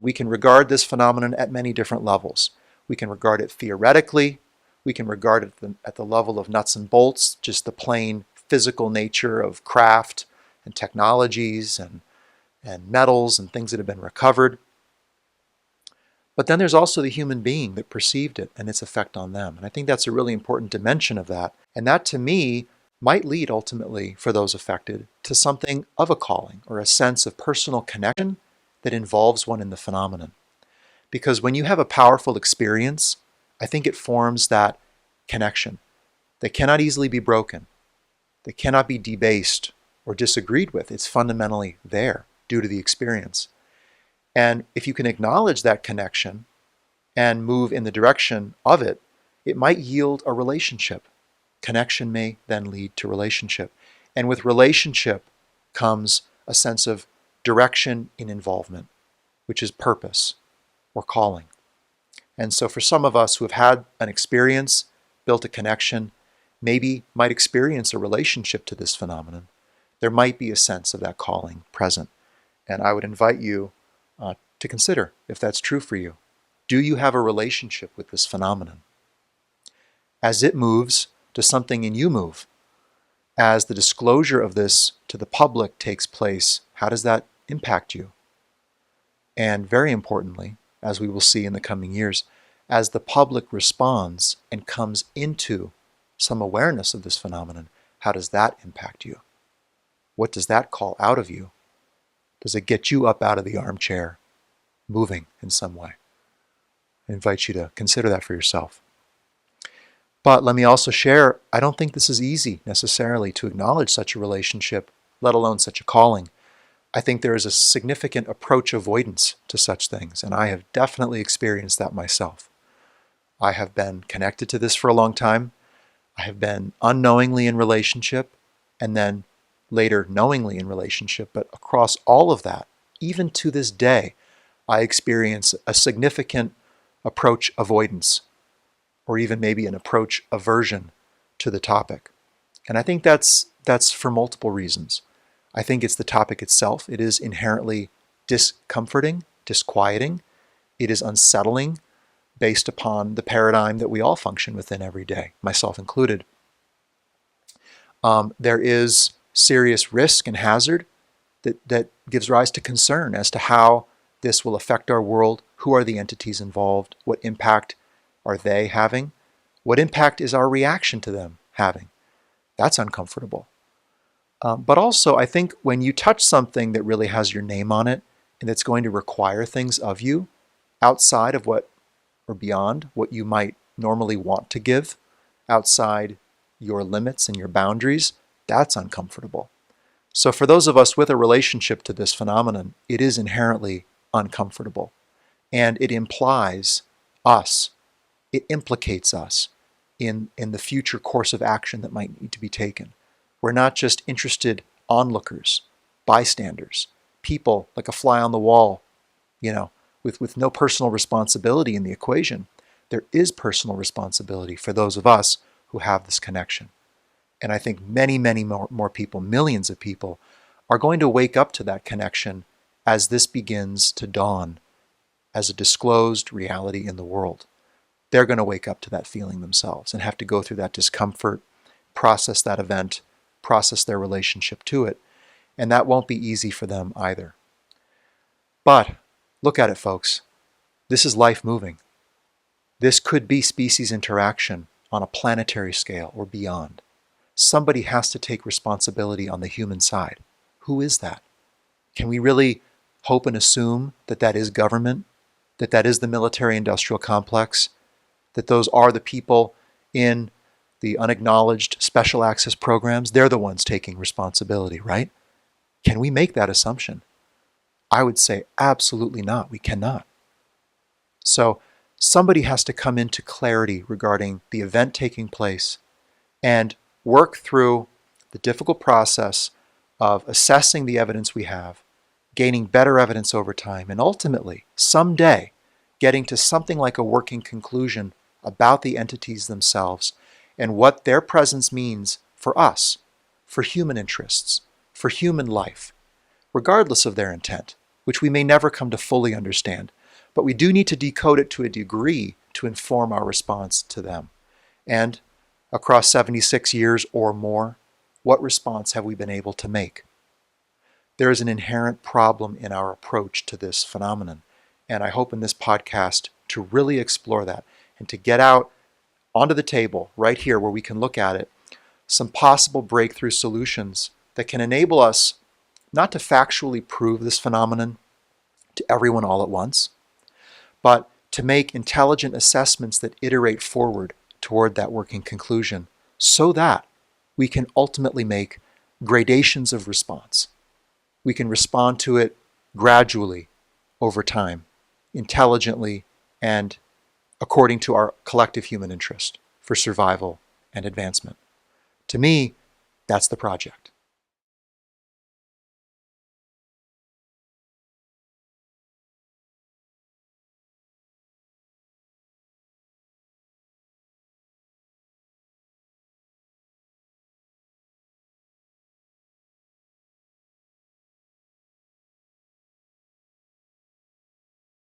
We can regard this phenomenon at many different levels. We can regard it theoretically. We can regard it at the level of nuts and bolts, just the plain physical nature of craft and technologies and metals and things that have been recovered. But then there's also the human being that perceived it and its effect on them. And I think that's a really important dimension of that. And that, to me, might lead ultimately, for those affected, to something of a calling or a sense of personal connection that involves one in the phenomenon. Because when you have a powerful experience, I think it forms that connection that cannot easily be broken, that cannot be debased or disagreed with. It's fundamentally there due to the experience. And if you can acknowledge that connection and move in the direction of it, it might yield a relationship. Connection may then lead to relationship. And with relationship comes a sense of direction in involvement, which is purpose or calling. And so for some of us who have had an experience, built a connection, maybe might experience a relationship to this phenomenon, there might be a sense of that calling present. And I would invite you to consider if that's true for you. Do you have a relationship with this phenomenon? As it moves, does something in you move? As the disclosure of this to the public takes place, how does that impact you? And very importantly, as we will see in the coming years, as the public responds and comes into some awareness of this phenomenon, how does that impact you? What does that call out of you? Does it get you up out of the armchair, moving in some way? I invite you to consider that for yourself. But let me also share, I don't think this is easy necessarily to acknowledge such a relationship, let alone such a calling. I think there is a significant approach avoidance to such things, and I have definitely experienced that myself. I have been connected to this for a long time. I have been unknowingly in relationship, and then later knowingly in relationship, but across all of that, even to this day, I experience a significant approach avoidance, or even maybe an approach aversion to the topic. And I think that's for multiple reasons. I think it's the topic itself. It is inherently discomforting, disquieting. It is unsettling based upon the paradigm that we all function within every day, myself included. There is serious risk and hazard that gives rise to concern as to how this will affect our world. Who are the entities involved? What impact are they having? What impact is our reaction to them having? That's uncomfortable. But also, I think when you touch something that really has your name on it and that's going to require things of you outside of what or beyond what you might normally want to give, outside your limits and your boundaries, that's uncomfortable. So for those of us with a relationship to this phenomenon, it is inherently uncomfortable. And it implies us. It implicates us in the future course of action that might need to be taken. We're not just interested onlookers, bystanders, people like a fly on the wall, with no personal responsibility in the equation. There is personal responsibility for those of us who have this connection. And I think many, many more people, millions of people, are going to wake up to that connection as this begins to dawn as a disclosed reality in the world. They're going to wake up to that feeling themselves and have to go through that discomfort, process that event, process their relationship to it. And that won't be easy for them either. But look at it, folks. This is life moving. This could be species interaction on a planetary scale or beyond. Somebody has to take responsibility on the human side. Who is that? Can we really hope and assume that that is government, that that is the military-industrial complex, that those are the people in the unacknowledged special access programs? They're the ones taking responsibility, right? Can we make that assumption? I would say absolutely not. We cannot. So somebody has to come into clarity regarding the event taking place and work through the difficult process of assessing the evidence we have, gaining better evidence over time, and ultimately, someday, getting to something like a working conclusion about the entities themselves and what their presence means for us, for human interests, for human life, regardless of their intent, which we may never come to fully understand. But we do need to decode it to a degree to inform our response to them. And across 76 years or more, what response have we been able to make? There is an inherent problem in our approach to this phenomenon. And I hope in this podcast to really explore that and to get out onto the table right here where we can look at it, some possible breakthrough solutions that can enable us not to factually prove this phenomenon to everyone all at once, but to make intelligent assessments that iterate forward toward that working conclusion so that we can ultimately make gradations of response. We can respond to it gradually over time, intelligently, and according to our collective human interest for survival and advancement. To me, that's the project.